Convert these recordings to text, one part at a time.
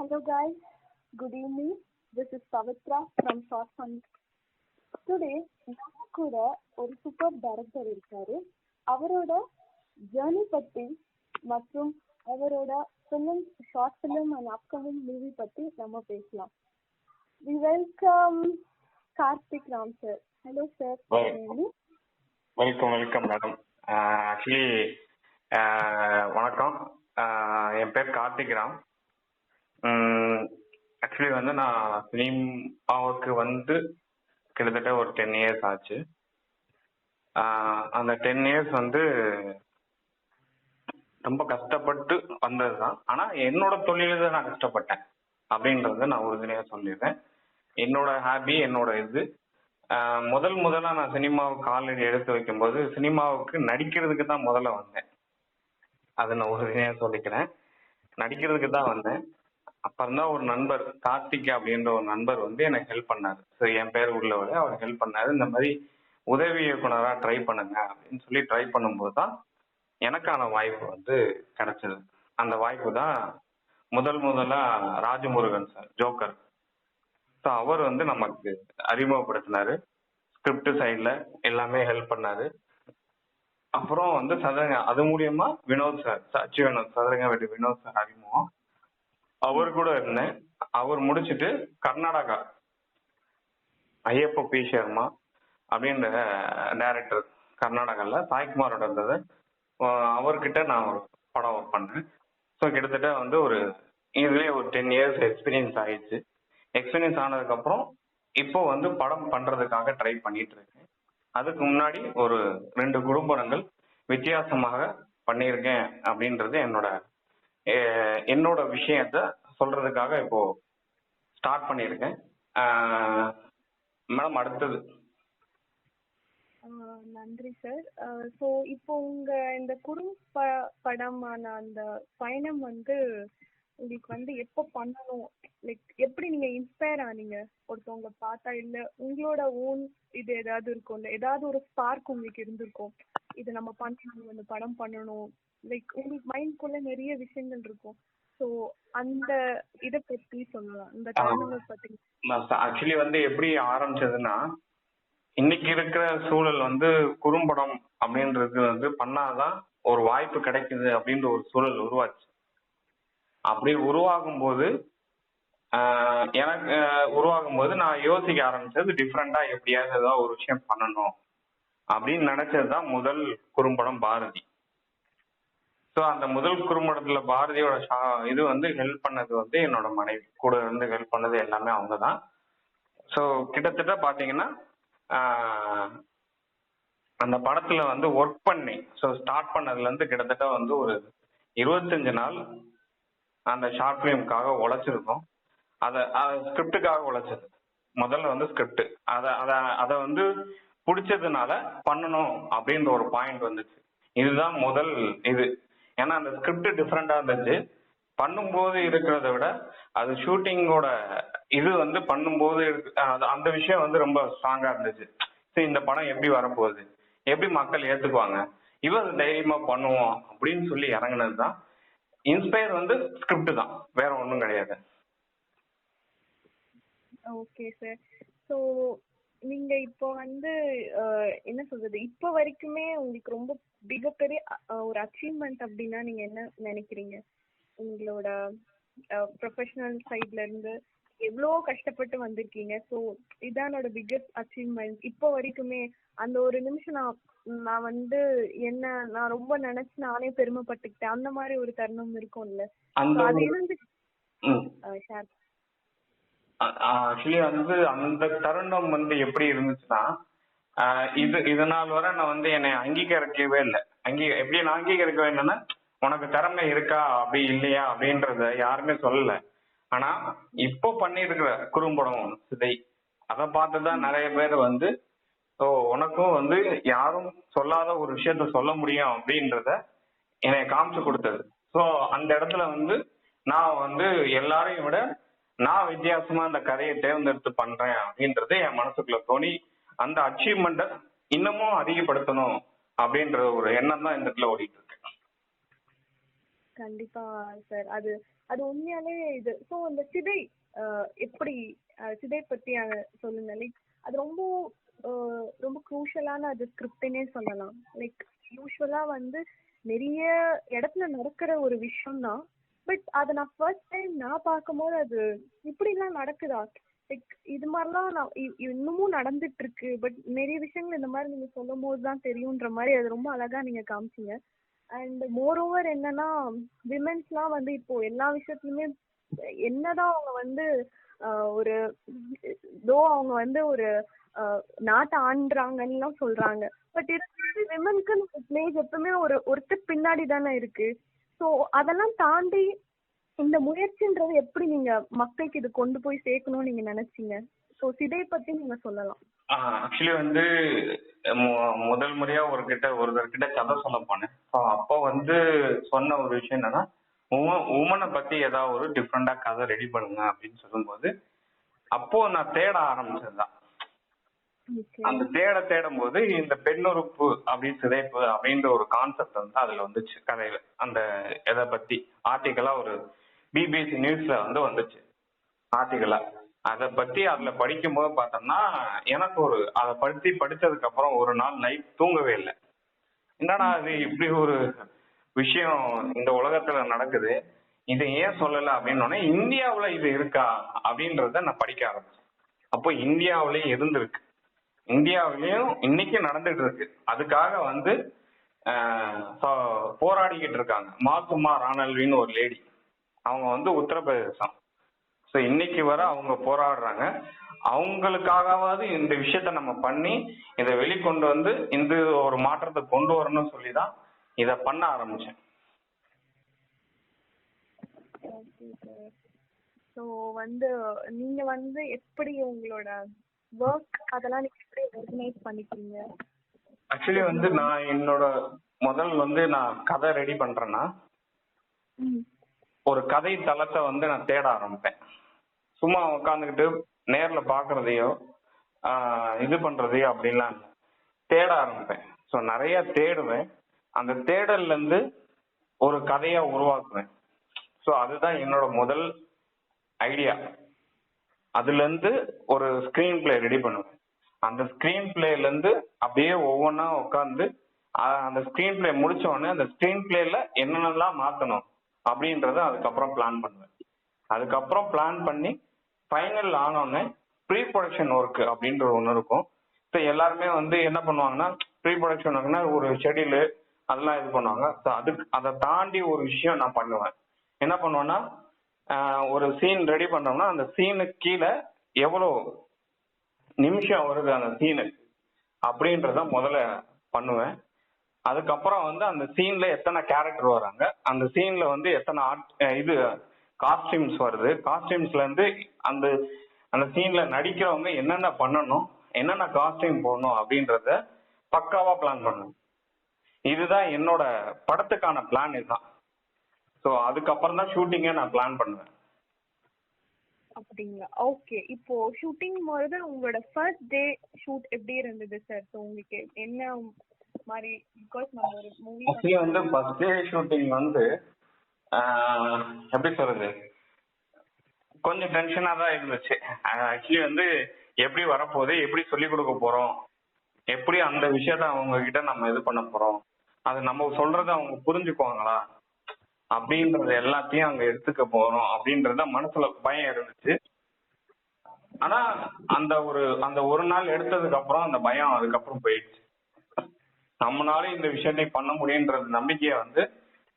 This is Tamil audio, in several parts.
Hello guys, good evening. This is Pavitra from Short Fund. Today நம்ம கூட ஒரு சூப்பர் டைரக்டர் இருக்காரு. அவரோட ஜர்னி பத்தி மற்றும் அவரோட short film and upcoming movie பத்தி நம்ம பேசலாம். We welcome Karthik Ram sir. Hello sir. Welcome madam. Actually வணக்கம். என் பேர் கார்த்திக் ராம். ஆக்சுவலி நான் சினிமாவுக்கு கிட்டத்தட்ட ஒரு 10 years ஆச்சு. அந்த 10 years ரொம்ப கஷ்டப்பட்டு வந்தது தான். ஆனா என்னோட தொழில நான் கஷ்டப்பட்டேன் அப்படின்றத நான் உறுதியாக சொல்லிடுறேன். என்னோட ஹாபி, என்னோட இது முதல்ல நான் சினிமாவுக்கு காலடி எடுத்து வைக்கும்போது சினிமாவுக்கு நடிக்கிறதுக்கு தான் முதல்ல வந்தேன். அதை நான் உறுதியாக சொல்லிக்கிறேன். நடிக்கிறதுக்கு தான் வந்தேன். அப்புறம்தான் ஒரு நண்பர் கார்த்திக் அப்படின்ற ஒரு நண்பர் எனக்கு ஹெல்ப் பண்ணாரு. ஸோ என் பேர் உள்ளவர், அவர் ஹெல்ப் பண்ணாரு. இந்த மாதிரி உதவி இயக்குனராக ட்ரை பண்ணுங்க அப்படின்னு சொல்லி ட்ரை பண்ணும்போது தான் எனக்கான வாய்ப்பு கிடைச்சது. அந்த வாய்ப்பு தான் முதலா ராஜமுருகன் சார், ஜோக்கர். ஸோ அவர் நமக்கு அறிமுகப்படுத்தினாரு. ஸ்கிரிப்ட் சைட்ல எல்லாமே ஹெல்ப் பண்ணாரு. அப்புறம் சதுரங்க, அது மூலியமா வினோத் சார், சதுரங்க வெட்டி வினோத் சார் அறிமுகம். அவர் கூட இருந்தேன். அவர் முடிச்சுட்டு கர்நாடகா ஐயப்ப பி சர்மா அப்படின்ற டைரக்டர், கர்நாடகால சாய்குமாரோட இருந்தது. அவர்கிட்ட நான் ஒரு படம் ஒர்க் பண்ணேன். ஸோ கிட்டத்தட்ட ஒரு இதுலேயே ஒரு 10 years எக்ஸ்பீரியன்ஸ் ஆயிடுச்சு. எக்ஸ்பீரியன்ஸ் ஆனதுக்கு அப்புறம் இப்போ படம் பண்றதுக்காக ட்ரை பண்ணிட்டு இருக்கேன். அதுக்கு முன்னாடி ஒரு 2 குடும்பங்கள் வித்தியாசமாக பண்ணியிருக்கேன் அப்படின்றது என்னோட விஷயத்த சொல்றதுக்காக இப்போ ஸ்டார்ட் பண்ணியிருக்கேன். மேடம் அடுத்தது. நன்றி சார். ஸோ இப்போ உங்க இந்த படமான அந்த பயணம் உங்களுக்கு எப்போ பண்ணணும், லைக் எப்படி நீங்க இன்ஸ்பயர் ஆனீங்க? ஒருத்தவங்க பார்த்தா, இல்ல உங்களோட ஓன் இது ஏதாவது இருக்கும்ல, ஏதாவது ஒரு ஸ்பார்க் உங்களுக்கு இருந்திருக்கும், இது நம்ம பண்ணணும், இந்த படம் பண்ணணும், லைக் உங்களுக்கு மைண்ட்குள்ள நிறைய விஷயங்கள் இருக்கும். ஸோ அந்த இதை பத்தி சொல்லலாம், இந்த காரணங்கள் பத்தி. ஆக்சுவலி எப்படி ஆரம்பிச்சதுன்னா, இன்னைக்கு இருக்கிற சூழல் குறும்படம் அப்படின்றது பண்ணாதான் ஒரு வாய்ப்பு கிடைக்குது அப்படின்ற ஒரு சூழல் உருவாச்சு. அப்படி உருவாகும் போது நான் யோசிக்க ஆரம்பிச்சது டிஃப்ரெண்டா எப்படியாவது ஏதாவது ஒரு விஷயம் பண்ணணும் அப்படின்னு நினைச்சதுதான் முதல் குறும்படம் பாரதி. ஸோ அந்த முதல் குறும்படத்துல பாரதியோட இது ஹெல்ப் பண்ணது என்னோட மனைவி கூட ஹெல்ப் பண்ணது எல்லாமே அவங்க தான். ஸோ கிட்டத்தட்ட பாத்தீங்கன்னா அந்த படத்துல ஒர்க் பண்ணி ஸ்டார்ட் பண்ணதுல இருந்து கிட்டத்தட்ட ஒரு 25 நாள் அந்த ஷார்ட் ஃபிலிம்காக உழைச்சிருக்கோம். அதை ஸ்கிரிப்டுக்காக உழைச்சது. முதல்ல ஸ்கிரிப்ட் அதை பிடிச்சதுனால பண்ணணும் அப்படின்ற ஒரு பாயிண்ட் வந்துச்சு. இதுதான் முதல் இது. ஏன்னா அந்த ஸ்கிரிப்ட் டிஃப்ரெண்டா இருந்துச்சு. பண்ணும்போது இருக்கிறத விட அது ஷூட்டிங்கோட இது பண்ணும்போது அந்த விஷயம் ரொம்ப ஸ்ட்ராங்கா இருந்துச்சு. சரி, இந்த படம் எப்படி வரப்போகுது, எப்படி மக்கள் ஏத்துக்குவாங்க, இவன் தைரியமா பண்ணுவோம் அப்படின்னு சொல்லி இறங்கினது தான். இன்ஸ்பயர் ஸ்கிரிப்ட் தான், வேற ஒன்றும் கிடையாது. Okay sir. ஸோ நீங்க இப்போ என்ன சொல்றது, இப்போ வரைக்குமே உங்களுக்கு ரொம்ப மிகப்பெரிய ஒரு அச்சீவ்மெண்ட் அப்படின்னா நீங்க என்ன நினைக்கிறீங்க? உங்களோட ப்ரொஃபஷனல் சைட்ல இருந்து எவ்வளோ கஷ்டப்பட்டு வந்திருக்கீங்க. ஸோ இதானோட பிக்கஸ்ட் அச்சீவ்மெண்ட் இப்போ வரைக்குமே. அந்த ஒரு நிமிஷம் நான் நான் ரொம்ப நினைச்சு நானே பெருமைப்பட்டுக்கிட்டேன், அந்த மாதிரி ஒரு தருணம் இருக்கும்ல, அது ஷேர். ஆக்சுவலி அந்த தருணம் எப்படி இருந்துச்சுன்னா, இதனால் வரை நான் என்னை அங்கீகரிக்கவே இல்லை. எப்படி நான் அங்கீகரிக்கவே இல்லைன்னா, உனக்கு திறமை இருக்கா அப்படி இல்லையா அப்படின்றத யாருமே சொல்லல. ஆனா இப்போ பண்ணிருக்கிற குறும்படம் சிதை, அதை பார்த்துதான் நிறைய பேர் உனக்கும் யாரும் சொல்லாத ஒரு விஷயத்த சொல்ல முடியும் அப்படின்றத என்னை காமிச்சு கொடுத்தது. ஸோ அந்த இடத்துல நான் எல்லாரையும் விட நான் வித்தியாசமா அந்த கதையை தேர்ந்தெடுத்து பண்றேன் அப்படின்றது என் மனசுக்குள்ள தோணி, அந்த அச்சீவ்மெண்ட்டை இன்னமும் அதிகப்படுத்தணும் அப்படின்ற ஒரு எண்ணம் தான் இந்த இடத்துல ஓடிட்டு இருக்கு. கண்டிப்பா சார். அது அது உண்மையாலே இது. ஸோ அந்த சிதை எப்படி சிதை பத்தி சொல்லுங்க. லைக் அது ரொம்ப ரொம்ப குரூஷியலான அது ஸ்கிரிப்ட்னே சொல்லலாம். லைக் யூஸ்வலா வந்து நிறைய இடத்துல நடக்கிற ஒரு விஷயம் தான். பட் அதை நான் ஃபர்ஸ்ட் டைம் நான் பார்க்கும்போது அது இப்படிலாம் நடக்குதா, லைக் இது மாதிரிலாம் நான் இன்னமும் நடந்துட்டு இருக்கு. பட் நிறைய விஷயங்கள் இந்த மாதிரி நீங்க சொல்லும் போது தான் தெரியுன்ற மாதிரி அது ரொம்ப அழகா நீங்க காமிச்சீங்க. அண்ட் மோர் ஓவர் என்னன்னா, விமென்ஸ்லாம் வந்து இப்போ எல்லா விஷயத்துலயுமே என்னதான் அவங்க வந்து ஒரு அவங்க வந்து ஒரு நாட்டை ஆண்டுறாங்கன்னு சொல்றாங்க. பட் இருந்தாலும் விமனுக்கு பிளேஸ் எப்பவுமே ஒருத்தர் பின்னாடி தானே இருக்கு. ஸோ அதெல்லாம் தாண்டி இந்த முயற்சின்றது எப்படி நீங்க மக்களுக்கு இது கொண்டு போய் சேர்க்கணும்னு நீங்க நினைச்சீங்க? ஸோ சிதை பத்தி நீங்க சொல்லலாம். ஆக்சுவலி வந்து முதல் முறையா ஒருத்தர்கிட்ட கதை சொல்ல போனேன். அப்போ வந்து சொன்ன ஒரு விஷயம் என்னன்னா, உமனை பத்தி ஏதாவது ஒரு டிஃப்ரெண்டா கதை ரெடி பண்ணுங்க அப்படின்னு சொல்லும்போது, அப்போ நான் தேட ஆரம்பிச்சதுதான். அந்த தேடும் போது இந்த பெண்ணுறுப்பு அப்படின்னு சிதைப்பு அப்படின்ற ஒரு கான்செப்ட் வந்து அதுல வந்துச்சு கதையில. அந்த எதை பத்தி ஆர்டிக்கலா ஒரு பிபிசி நியூஸ்ல வந்து வந்துச்சு ஆர்டிக்கலா. அதை பத்தி அதுல படிக்கும் போது பார்த்தோம்னா எனக்கு அதை பத்தி படிச்சதுக்கு அப்புறம் ஒரு நாள் நைட் தூங்கவே இல்லை. என்னடா அது இப்படி ஒரு விஷயம் இந்த உலகத்துல நடக்குது, இதை ஏன் சொல்லல அப்படின்னு இந்தியாவுல இது இருக்கா அப்படின்றத நான் படிக்க ஆரம்பிச்சேன். அப்போ இந்தியாவிலயும் இருந்திருக்கு, இந்தியாவிலயும் இன்னைக்கு நடந்துட்டு இருக்கு. அதுக்காக வந்து போராடிக்கிட்டு இருக்காங்க. மாசுமா ராணல்வின்னு ஒரு லேடி, அவங்க வந்து உத்தரப்பிரதேசம். ஸோ இன்னைக்கு வர அவங்க போராடுறாங்க. அவங்களுக்காகவாவது இந்த விஷயத்த நம்ம பண்ணி இதை வெளிக்கொண்டு வந்து இந்த ஒரு மாற்றத்தை கொண்டு வரணும்னு சொல்லிதான் இதை பண்ண ஆரம்பிச்சேன். ஸோ வந்து நீங்க வந்து எப்படி உங்களோட ஒர்க் அதெல்லாம் நீங்க எப்படி ஆர்கனைஸ் பண்ணிக்கிறீங்க? ஆக்சுவலி வந்து நான் என்னோட நான் கதை ரெடி பண்றேன்னா ஒரு கதை தளத்தை வந்து நான் தேட ஆரம்பிப்பேன். சும்மா உட்காந்துக்கிட்டு நேர்ல பாக்குறதையோ இது பண்றதையோ அப்படின்லாம் தேட ஆரம்பிப்பேன். ஸோ நிறைய தேடுவேன். அந்த தேடல்ல இருந்து ஒரு கதையா உருவாக்குவேன். ஸோ அதுதான் என்னோட முதல் ஐடியா. அதுல இருந்து ஒரு ஸ்கிரீன் பிளே ரெடி பண்ணுவேன். அந்த ஸ்கிரீன் பிளேல இருந்து அப்படியே ஒவ்வொன்றா உட்காந்து அந்த ஸ்கிரீன் பிளே முடிச்ச உடனே அந்த ஸ்கிரீன் பிளேல என்னென்னலாம் மாத்தணும் அப்படின்றத அதுக்கப்புறம் பிளான் பண்ணுவேன். அதுக்கப்புறம் பிளான் பண்ணி ஃபைனல் ஆனோடனே ப்ரீ ப்ரொடக்ஷன் ஒர்க் அப்படின்ற ஒன்று இருக்கும். ஸோ எல்லாருமே வந்து என்ன பண்ணுவாங்கன்னா, ப்ரீ ப்ரொடக்ஷன் ஒர்க்னா ஒரு ஷெடியூலு அதெல்லாம் இது பண்ணுவாங்க. ஸோ அதை தாண்டி ஒரு விஷயம் நான் பண்ணுவேன். என்ன பண்ணுவேன்னா, ஒரு சீன் ரெடி பண்ணோம்னா அந்த சீனுக்கு கீழே எவ்வளோ நிமிஷம் வருது அந்த சீனு அப்படின்றத முதல்ல பண்ணுவேன். அதுக்கப்புறம் வந்து அந்த சீன்ல எத்தனை கேரக்டர் வராங்க, அந்த சீன்ல வந்து எத்தனை இது காஸ்டியூம்ஸ் வருது, காஸ்டியூம்ஸ்ல இருந்து அந்த அந்த சீன்ல நடிக்கிறவங்க என்னென்ன பண்ணணும், என்னென்ன காஸ்டியூம் போடணும் அப்படின்றத பக்காவா பிளான் பண்ணுவேன். இதுதான் என்னோட படத்துக்கான பிளான். இதுதான். ஸோ அதுக்கப்புறம் தான் ஷூட்டிங்கே நான் பிளான் பண்ணுவேன். அப்படிங்களா? ஓகே. இப்போ ஷூட்டிங் போது உங்களோட ஃபர்ஸ்ட் டே ஷூட் எப்படி இருந்தது சார்? ஸோ உங்களுக்கு என்ன மாதிரி, பிகாஸ் நம்ம ஒரு மூவி ஆக்சுவலி வந்து ஃபர்ஸ்ட் டே ஷூட்டிங் வந்து எப்படி சொல்றது, கொஞ்சம் டென்ஷனா தான் இருந்துச்சு. ஆக்சுவலி வந்து எப்படி வரப்போகுது, எப்படி சொல்லி கொடுக்க போறோம், எப்படி அந்த விஷயத்த அவங்க கிட்ட நம்ம இது பண்ண போறோம், அது நம்ம சொல்றத அவங்க புரிஞ்சுக்குவாங்களா அப்படின்றது எல்லாத்தையும் அங்க எடுத்துக்க போறோம் அப்படின்றத மனசுல பயம் இருந்துச்சு. ஆனா அந்த ஒரு நாள் எடுத்ததுக்கு அப்புறம் அந்த பயம் அதுக்கப்புறம் போயிடுச்சு. நம்மளால இந்த விஷயத்தை பண்ண முடியுன்றது நம்பிக்கையை வந்து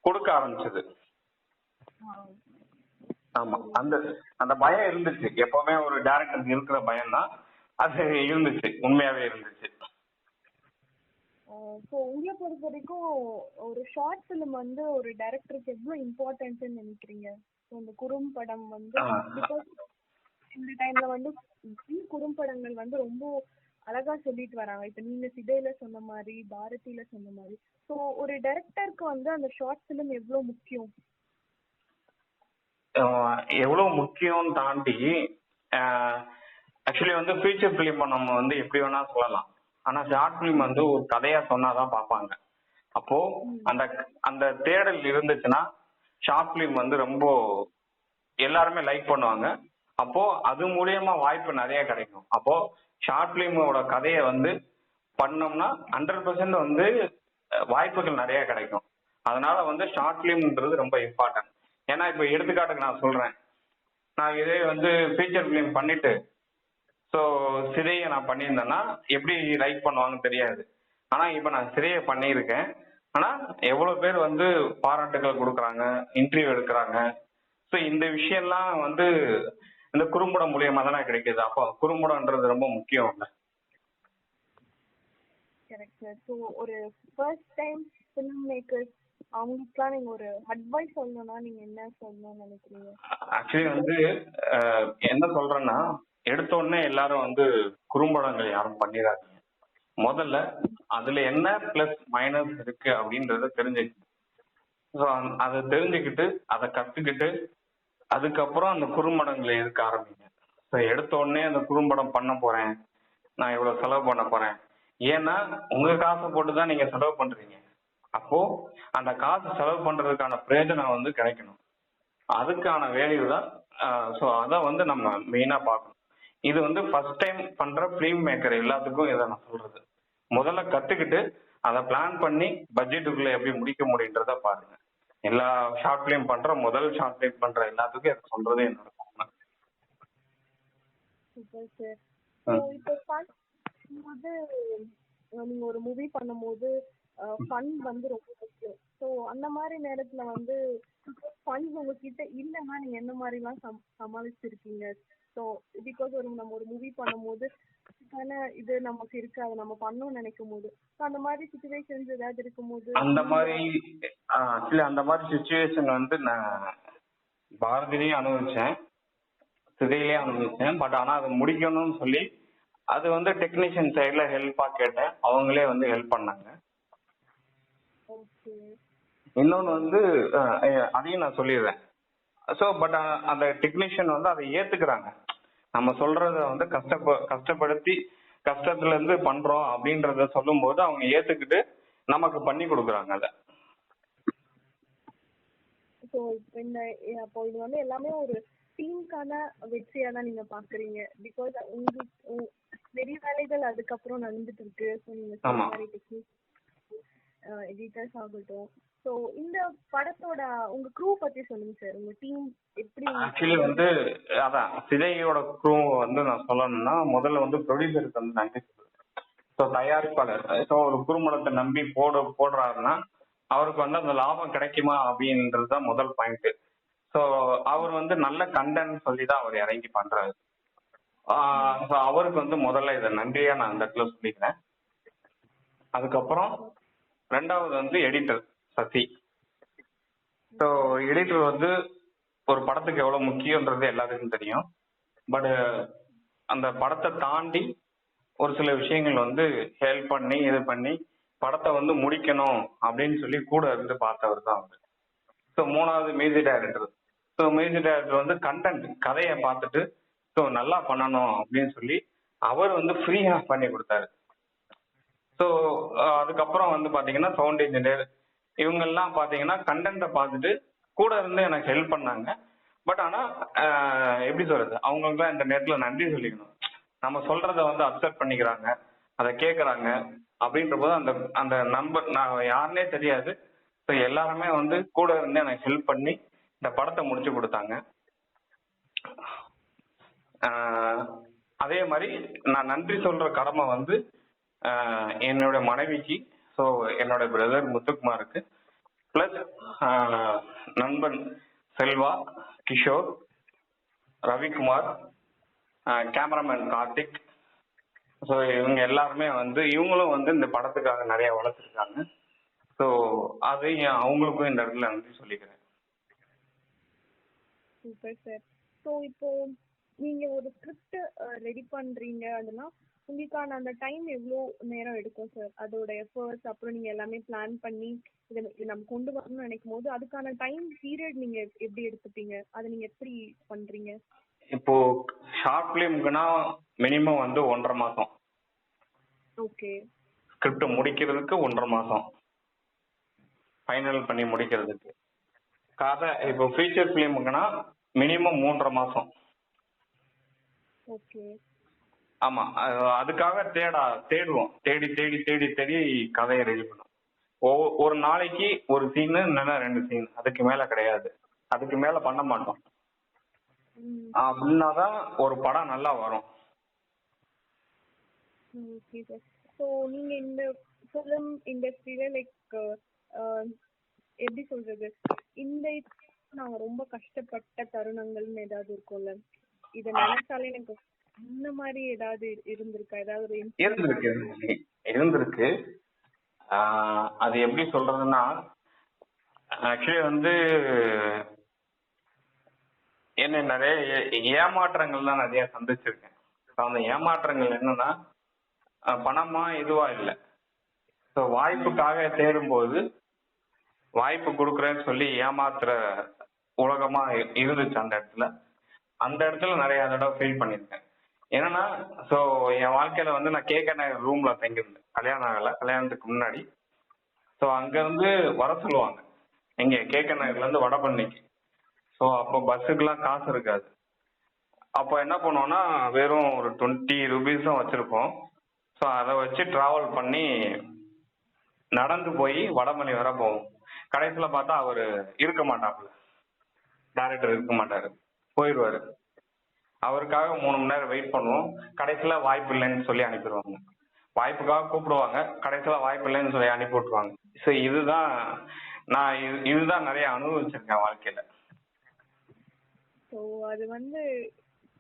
கொடுக்க ஆரம்பிச்சது. ஆமா, அந்த அந்த பயம் இருந்துச்சு. எப்பவுமே ஒரு டைரக்டருக்கு இருக்கிற பயம் தான் அது இருந்துச்சு, உண்மையாவே இருந்துச்சு. ஸோ உங்களை பொறுத்த வரைக்கும் ஒரு ஷார்ட் ஃபிலிம் வந்து ஒரு டைரக்டருக்கு எவ்வளவு இம்பார்ட்டன்ட்னு நினைக்கிறீங்க? இந்த குறும்படம் வந்து பிகாஸ் இந்த டைம்ல வந்து குறும்படங்கள் வந்து ரொம்ப அழகா சொல்லிட்டு வராங்க. இப்ப நீங்க சிதையில சொன்ன மாதிரி, பாரதியில சொன்ன மாதிரி. ஸோ ஒரு டைரக்டருக்கு வந்து அந்த ஷார்ட் ஃபிலிம் எவ்வளவு முக்கியம்? எவ்வளவு முக்கியம் தாண்டி ஆக்சுவலி வந்து ஃபீச்சர் ஃபிலிம் நம்ம வந்து எப்படி வேணா சொல்லலாம். ஆனா ஷார்ட் ஃபிலிம் வந்து ஒரு கதையா சொன்னாதான் பார்ப்பாங்க. அப்போ அந்த அந்த தேடல் இருந்துச்சுன்னா ஷார்ட் ஃபிலிம் வந்து ரொம்ப எல்லாருமே லைக் பண்ணுவாங்க. அப்போ அது மூலியமா வாய்ப்பு நிறைய கிடைக்கும். அப்போ ஷார்ட் ஃபிலிமோட கதையை வந்து பண்ணோம்னா 100% வந்து வாய்ப்புகள் நிறைய கிடைக்கும். அதனால வந்து ஷார்ட் ஃபிலிம்ன்றது ரொம்ப இம்பார்ட்டன்ட். ஏன்னா இப்போ எடுத்துக்காட்டுக்கு நான் சொல்றேன், நான் இதே வந்து ஃபீச்சர் ஃபிலிம் பண்ணிட்டு ஸோ சிதையை நான் பண்ணியிருந்தேன்னா எப்படி லைக் பண்ணுவாங்கன்னு தெரியாது. ஆனா இப்போ நான் சிதையை பண்ணியிருக்கேன். ஆனா எவ்வளவு பேர் வந்து பாராட்டுகள் கொடுக்குறாங்க, இன்டர்வியூ எடுக்கிறாங்க. ஸோ இந்த விஷயம்லாம் வந்து இந்த குறும்படம் மூலியமா தானே கிடைக்குது. அப்போ குறும்படம்ன்றது ரொம்ப முக்கியம் இல்லை? Correct sir. ஸோ ஒரு ஃபர்ஸ்ட் டைம் ஃபிலிம் மேக்கர்ஸ் அவங்களுக்குலாம் நீங்க ஒரு அட்வைஸ் சொல்லணும்னா நீங்க என்ன சொல்லணும்னு நினைக்கிறீங்க? ஆக்சுவலி வந்து என்ன சொல்றேன்னா, எடுத்த உடனே எல்லாரும் வந்து குறும்படங்கள் யாரும் பண்ணிடாதீங்க. முதல்ல அதுல என்ன பிளஸ் மைனஸ் இருக்கு அப்படின்றத தெரிஞ்சுக்கணும். ஸோ அதை தெரிஞ்சுக்கிட்டு அதை கத்துக்கிட்டு அதுக்கப்புறம் அந்த குறும்படங்களை எடுக்க ஆரம்பிங்க. ஸோ எடுத்த உடனே அந்த குறும்படம் பண்ண போறேன், நான் இவ்வளவு செலவு பண்ண போறேன். ஏன்னா உங்க காசை போட்டு தான் நீங்க செலவு பண்றீங்க. அப்போ அந்த காசு செலவு பண்றதுக்கான பிரயோஜனம் வந்து கிடைக்கணும். அதுக்கான வேல்யூ தான். ஸோ அதை வந்து நம்ம மெயினா பார்க்கணும். இது வந்து ஃபர்ஸ்ட் டைம் பண்ற ஃபிலிம் மேக்கர் எல்லாத்துக்கும் இதை நான் சொல்றது. முதல்ல கத்துக்கிட்டு அதை பிளான் பண்ணி பட்ஜெட்டுக்குள்ள எப்படி முடிக்க முடியுன்றத பாருங்க. எல்லா ஷார்ட் பிலிம் பண்ற முதல் ஷார்ட் பிலிம் பண்ற எல்லாத்துக்கும் இதை சொல்றதே என்னோட கவனம். Super sir. இப்போ பண்ணும்போது நீங்க ஒரு மூவி பண்ணும்போது ஃபன் வந்து ரொம்ப முக்கியம். ஸோ அந்த மாதிரி நேரத்துல வந்து ஃபண்ட்ஸ் உங்ககிட்ட இல்லைன்னா நீங்க என்ன மாதிரிலாம் சமாளிச்சிருக்கீங்க? ஸோ பிகாஸ் நம்ம ஒரு மூவி பண்ணும்போது இது நமக்கு இருக்கு, அதை நம்ம பண்ணணும்னு நினைக்கும் போது அந்த மாதிரி சுச்சுவேஷன்ஸ் ஏதாவது இருக்கும்போது அந்த மாதிரி சுச்சுவேஷன் வந்து நான் பாரதியிலையும் அனுபவிச்சேன், சிதையிலையும் அனுபவிச்சேன். பட் ஆனா அதை முடிக்கணும்னு சொல்லி அது வந்து டெக்னீஷியன் சைட்ல ஹெல்ப்பா கேட்டேன். அவங்களே வந்து ஹெல்ப் பண்ணாங்க. இன்னொன்னு வந்து அதையும் நான் சொல்லிடுறேன். ஸோ பட் அந்த டெக்னீஷியன் வந்து அதை ஏத்துக்கிறாங்க. நம்ம சொல்றத வந்து கஷ்டப்படுத்தி கஷ்டத்துல இருந்து பண்றோம் அப்படின்றத சொல்லும் போது அவங்க ஏத்துக்கிட்டு நமக்கு பண்ணி கொடுக்குறாங்க அதை. ஸோ அப்போ இது வந்து எல்லாமே ஒரு டீமுக்கான வெற்றியா தான் நீங்க பாக்குறீங்க. பிகாஸ் உங்களுக்கு நிறைய வேலைகள் அதுக்கப்புறம் நடந்துட்டு இருக்கு. ஸோ நீங்க சொன்ன மாதிரி டெக்னிக் எடிட்டர்ஸ் ஆகட்டும். ஸோ இந்த படத்தோட உங்க க்ரூ பத்தி சொல்லுங்க சார். உங்க டீம் எப்படி? ஆக்சுவலி வந்து அதான் சிதையோட க்ரூ வந்து நான் சொல்லணும்னா முதல்ல வந்து ப்ரொடியூசருக்கு வந்து நன்றி சொல்லுவேன். ஸோ தயாரிப்பாளர் ஸோ ஒரு குறும்படத்தை நம்பி போடுறாருன்னா அவருக்கு வந்து அந்த லாபம் கிடைக்குமா அப்படின்றது தான் முதல் பாயிண்ட். ஸோ அவர் வந்து நல்ல கண்டென்ட் சொல்லி தான் அவர் இறங்கி பண்றாரு. ஸோ அவருக்கு வந்து முதல்ல இதை நன்றியா நான் அந்த இடத்துல சொல்லிக்கிறேன். அதுக்கப்புறம் ரெண்டாவது வந்து எடிட்டர் சசி. ஸோ எடிட்டர் வந்து ஒரு படத்துக்கு எவ்வளவு முக்கியன்றது எல்லாருக்கும் தெரியும். பட் அந்த படத்தை தாண்டி ஒரு சில விஷயங்கள் வந்து ஹெல்ப் பண்ணி இது பண்ணி படத்தை வந்து முடிக்கணும் அப்படின்னு சொல்லி கூட இருந்து பார்த்தவர் தான் அவர். ஸோ மூணாவது music director. So music director வந்து கண்டென்ட் கதையை பார்த்துட்டு ஸோ நல்லா பண்ணணும் அப்படின்னு சொல்லி அவர் வந்து ஃப்ரீயா பண்ணி கொடுத்தாரு. ஸோ அதுக்கப்புறம் வந்து பாத்தீங்கன்னா சவுண்ட் இன்ஜினியர் இவங்கெல்லாம் பாத்தீங்கன்னா கண்டென்ட்டை பார்த்துட்டு கூட இருந்து எனக்கு ஹெல்ப் பண்ணாங்க. பட் ஆனா எப்படி சொல்றது, அவங்களுக்குலாம் இந்த நேரத்துல நன்றி சொல்லிக்கணும். நம்ம சொல்றத வந்து அக்செப்ட் பண்ணிக்கிறாங்க, அதை கேட்கறாங்க அப்படின்ற போது அந்த அந்த நம்பர் நான் யாருன்னே தெரியாது. ஸோ எல்லாருமே வந்து கூட இருந்து எனக்கு ஹெல்ப் பண்ணி இந்த படத்தை முடிச்சு கொடுத்தாங்க. அதே மாதிரி நான் நன்றி சொல்ற கடமை வந்து என்னோட மனைவிக்கு, ஸோ என்னோட பிரதர் முத்துக்குமாருக்கு, பிளஸ் நண்பன் செல்வா, கிஷோர், ரவிக்குமார், கேமராமேன் கார்த்திக். ஸோ இவங்க எல்லாருமே வந்து இவங்களும் வந்து இந்த படத்துக்காக நிறைய வளர்த்துருக்காங்க. ஸோ அது அவங்களுக்கும் இந்த இடத்துல நன்றி சொல்லிக்கிறேன். Super sir. ஸோ இப்போ நீங்க ஒரு ஸ்கிரிப்ட் ரெடி பண்றீங்க அப்படின்னா உங்களுக்கான அந்த டைம் எவ்வளோ நேரம் எடுக்கும் சார்? அதோட எஃபர்ட்ஸ் அப்புறம் நீங்க எல்லாமே பிளான் பண்ணி இதை நம்ம கொண்டு வரணும்னு நினைக்கும் போது அதுக்கான டைம் பீரியட் நீங்க எப்படி எடுத்துப்பீங்க? அதை நீங்க எப்படி பண்றீங்க? இப்போ ஷார்ட் பிலிம்க்குனா மினிமம் வந்து 1.5 மாசம். ஓகே. ஸ்கிரிப்ட் முடிக்கிறதுக்கு 1.5 மாசம், ஃபைனல் பண்ணி முடிக்கிறதுக்கு. கதை இப்போ ஃபீச்சர் ஃபிலிமுக்குன்னா மினிமம் 3.5 மாசம். ஓகே. ஆமா, அதுக்காக தேடுவோம், தேடி தேடி தேடி தேடி கதையை ரெடி பண்ணுவோம். ஒரு நாளைக்கு ஒரு சீனு இல்லைன்னா 2 சீன், அதுக்கு மேல கிடையாது, அதுக்கு மேல பண்ண மாட்டோம். அப்படின்னாதான் ஒரு படம் நல்லா வரும். Okay sir. ஸோ நீங்க இந்த ஃபிலிம் இண்டஸ்ட்ரியில லைக் எப்படி சொல்றது, இந்த நாங்க ரொம்ப கஷ்டப்பட்ட தருணங்கள்னு ஏதாவது இருக்கும்ல, இதை நினைச்சாலே எனக்கு இந்த மாதிரி ஏதாவது இருந்திருக்கா? ஏதாவது ஒரு இருந்திருக்கு. அது எப்படி சொல்றதுன்னா, ஆக்சுவலி வந்து என்ன நிறைய ஏமாற்றங்கள் தான் நிறைய சந்திச்சிருக்கேன். அந்த ஏமாற்றங்கள் என்னன்னா, பணமா இதுவா இல்லை. ஸோ வாய்ப்புக்காக தேடும்போது வாய்ப்பு கொடுக்குறேன்னு சொல்லி ஏமாத்துற உலகமா இருந்துச்சு அந்த இடத்துல நிறைய தடவை ஃபீல் பண்ணியிருக்கேன். என்னன்னா, ஸோ என் வாழ்க்கையில வந்து நான் கேகநகர் ரூம்ல தங்கியிருந்தேன், கல்யாணம் ஆகல, கல்யாணத்துக்கு முன்னாடி. ஸோ அங்கிருந்து வர சொல்லுவாங்க இங்க கேகநகர்ல இருந்து வடபழனிக்கு. ஸோ அப்போ பஸ்ஸுக்கெல்லாம் காசு இருக்காது. அப்போ என்ன பண்ணுவோம்னா, வெறும் ஒரு 20 rupees தான் வச்சிருப்போம். ஸோ அதை வச்சு டிராவல் பண்ணி நடந்து போய் வடபழனி வர போவோம். கடைசியில் பார்த்தா அவர் இருக்க மாட்டாப்புல, டைரக்டர் இருக்க மாட்டாரு, போயிடுவாரு. அவருக்காக 3 மணி நேரம் வெயிட் பண்ணுவோம். கடைசியில் வாய்ப்பு இல்லைன்னு சொல்லி அனுப்பிடுவாங்க. வாய்ப்புக்காக கூப்பிடுவாங்க, கடைசியில் வாய்ப்பு இல்லைன்னு சொல்லி அனுப்பி விட்டுருவாங்க. ஸோ இதுதான் நிறைய அனுபவிச்சிருக்கேன் வாழ்க்கையில. ஸோ அது வந்து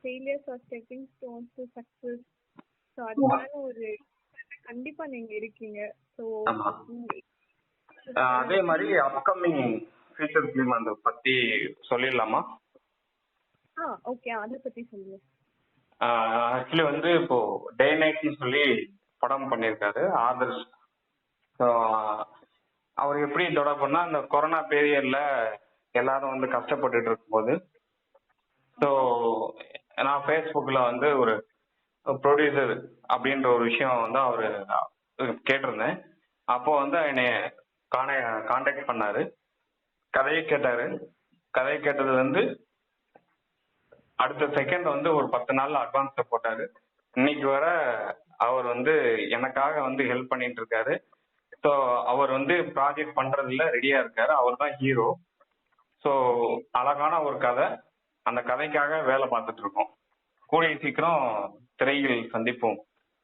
failures R stepping stones to success. So அதனால ஒரு கண்டிப்பா நீங்க இருக்கீங்க. ஸோ அதே மாதிரி அப்கமிங் ஃபியூச்சர் ஃபிலிம் அந்த பத்தி சொல்லிடலாமா? ஓகே, அதை பத்தி சொல்லுங்க. ஆக்சுவலி வந்து இப்போ டே நைட்னு சொல்லி படம் பண்ணியிருக்காரு ஆதர்ஷ். ஸோ அவர் எப்படி தொடர்புனா, அந்த கொரோனா பீரியட்ல எல்லாரும் வந்து கஷ்டப்பட்டுட்டு இருக்கும்போது, ஸோ நான் ஃபேஸ்புக்கில் வந்து ஒரு ப்ரொடியூசர் அப்படின்ற ஒரு விஷயம் வந்து அவர் கேட்டிருந்தேன். அப்போ வந்து என்னை கான்டாக்ட் பண்ணாரு, கதையை கேட்டாரு. கதையை கேட்டது வந்து அடுத்த செகண்ட் வந்து ஒரு 10 நாள்ல அட்வான்ஸை போட்டாரு. இன்னைக்கு வர அவர் வந்து எனக்காக வந்து ஹெல்ப் பண்ணிட்டு இருக்காரு. ஸோ அவர் வந்து ப்ராஜெக்ட் பண்றதுல ரெடியா இருக்காரு. அவர் தான் ஹீரோ. ஸோ அழகான ஒரு கதை, அந்த கதைக்காக வேலை பார்த்துட்டு இருக்கோம். கூடிய சீக்கிரம் திரையில் சந்திப்போம்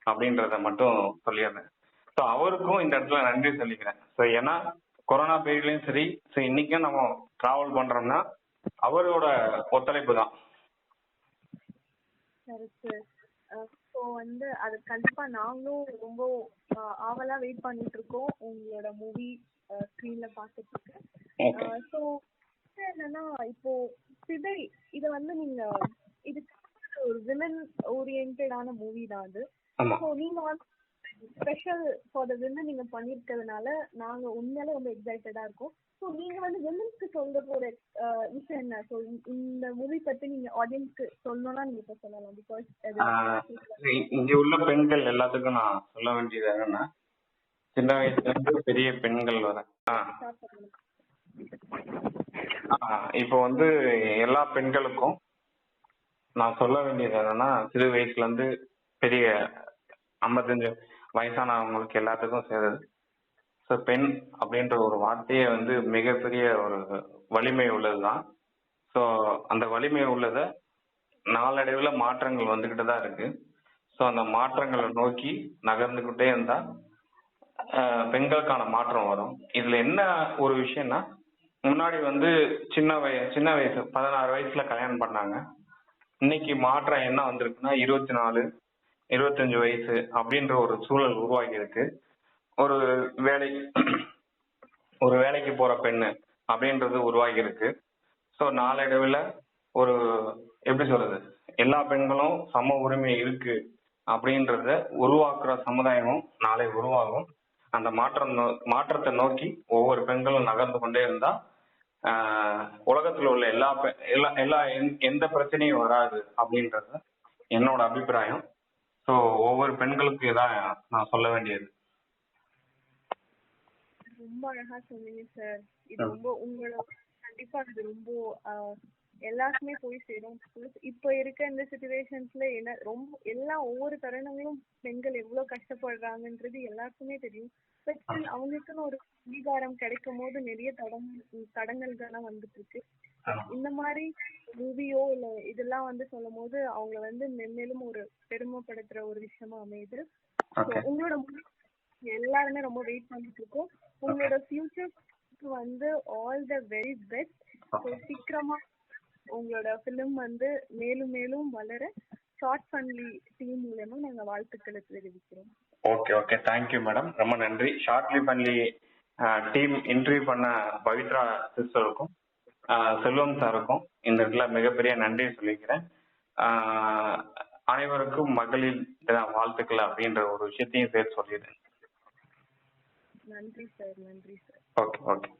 அப்படின்றத மட்டும் சொல்லிடுறேன். ஸோ அவருக்கும் இந்த இடத்துல நன்றி சொல்லிக்கிறேன். ஸோ ஏன்னா கொரோனா பீரியட்லயும் சரி, ஸோ இன்னைக்கும் நம்ம டிராவல் பண்றோம்னா அவரோட ஒத்துழைப்பு தான். ஸோ வந்து அது கண்டிப்பா நாங்களும் ரொம்ப ஆவலா வெயிட் பண்ணிட்டு இருக்கோம் உங்களோட மூவி ஸ்க்ரீன்ல பார்த்துட்டு. ஸோ என்னன்னா, இப்போ சிதை இதை வந்து நீங்க இதுக்கு ஒரு விமன் ஓரியன்டான மூவி தான் அது. ஸோ நீங்க வந்து ஸ்பெஷல் ஃபார் த விமன் நீங்க பண்ணிருக்கிறதுனால நாங்க உண்மையிலே ரொம்ப எக்ஸைட்டடா இருக்கோம். ஸோ நீங்க வந்து விமன்ஸ்க்கு சொல்ற ஒரு விஷயம் என்ன? ஸோ இந்த மூவி பத்தி நீங்க ஆடியன்ஸ்க்கு சொல்லணும்னா நீங்க இப்ப சொல்லலாம். பிகாஸ் இங்க உள்ள பெண்கள் எல்லாத்துக்கும் நான் சொல்ல வேண்டியது என்னன்னா, சின்ன வயசுல இருந்து பெரிய பெண்கள் வர இப்போ வந்து எல்லா பெண்களுக்கும் நான் சொல்ல வேண்டியது என்னன்னா, சிறு வயசுல இருந்து பெரிய 55 வயசானவங்களுக்கு எல்லாத்துக்கும் சேருது. ஸோ பெண் அப்படின்ற ஒரு வார்த்தையே வந்து மிகப்பெரிய ஒரு வலிமை உள்ளதுதான். ஸோ அந்த வலிமை உள்ளதை நாளடைவில் மாற்றங்கள் வந்துக்கிட்டு தான் இருக்கு. ஸோ அந்த மாற்றங்களை நோக்கி நகர்ந்துக்கிட்டே இருந்தா பெண்களுக்கான மாற்றம் வரும். இதுல என்ன ஒரு விஷயம்னா, முன்னாடி வந்து சின்ன வயசு 16 வயசுல கல்யாணம் பண்ணாங்க. இன்னைக்கு மாற்றம் என்ன வந்திருக்குன்னா 24, 25 வயசு அப்படின்ற ஒரு சூழல் உருவாகி இருக்கு. ஒரு வேலைக்கு போற பெண்ணு அப்படின்றது உருவாகி இருக்கு. ஸோ நாளடைவில் ஒரு எப்படி சொல்றது, எல்லா பெண்களும் சம உரிமை இருக்கு அப்படின்றத உருவாக்குற சமுதாயமும் நாளை உருவாகும். அந்த மாற்றத்தை நோக்கி ஒவ்வொரு பெண்களும் நகர்ந்து கொண்டே இருந்தா உலகத்துல உள்ள எல்லா எந்த பிரச்சனையும் வராது அப்படின்றது என்னோட அபிப்பிராயம். ஸோ ஒவ்வொரு பெண்களுக்கு இதான் நான் சொல்ல வேண்டியது. ரொம்ப அழகா சொன்னீங்க சார். இது ரொம்ப உங்களோட கண்டிப்பா அது ரொம்ப எல்லாருக்குமே போய் சேரும். இப்போ இருக்க இந்த சிச்சுவேஷன்ஸ்ல என்ன ரொம்ப ஒவ்வொரு தருணங்களும் பெண்கள் எவ்வளவு கஷ்டப்படுறாங்கன்றது எல்லாருக்குமே தெரியும். பட் ஸ்டில் அவங்களுக்குன்னு ஒரு அங்கீகாரம் கிடைக்கும் போது நிறைய தடங்கல்கள்லாம் வந்துட்டு இருக்கு. இந்த மாதிரி மூவியோ இல்ல இதெல்லாம் சொல்லும் போது அவங்கள மென்மேலும் ஒரு பெருமைப்படுத்துற ஒரு விஷயமா அமையுது. உங்களோட எல்லாருமே ரொம்ப வெயிட் பண்ணிட்டு இருக்கோம். உங்களோட future all the very best. சீக்கிரமா உங்களோட ஃபிலிம் மேலும் மேலும் வளர ஷார்ட் ஃபன்லி டீம் மூலமா நாங்க வாழ்த்துக்களை தெரிவிக்கிறோம். ஓகே தேங்க்யூ மேடம், ரொம்ப நன்றி. ஷார்ட்லி ஃபன்லி டீம் இன்டர்வியூ பண்ண பவித்ரா சிஸ்டருக்கும் செல்வம் சாருக்கும் இந்த இடத்துல மிகப்பெரிய நன்றி சொல்லிக்கிறேன். அனைவருக்கும் மகளிர் தின வாழ்த்துக்கள் அப்படின்ற ஒரு விஷயத்தையும் சேர்த்து சொல்லிடுறேன். நன்றி சார். ஓகே.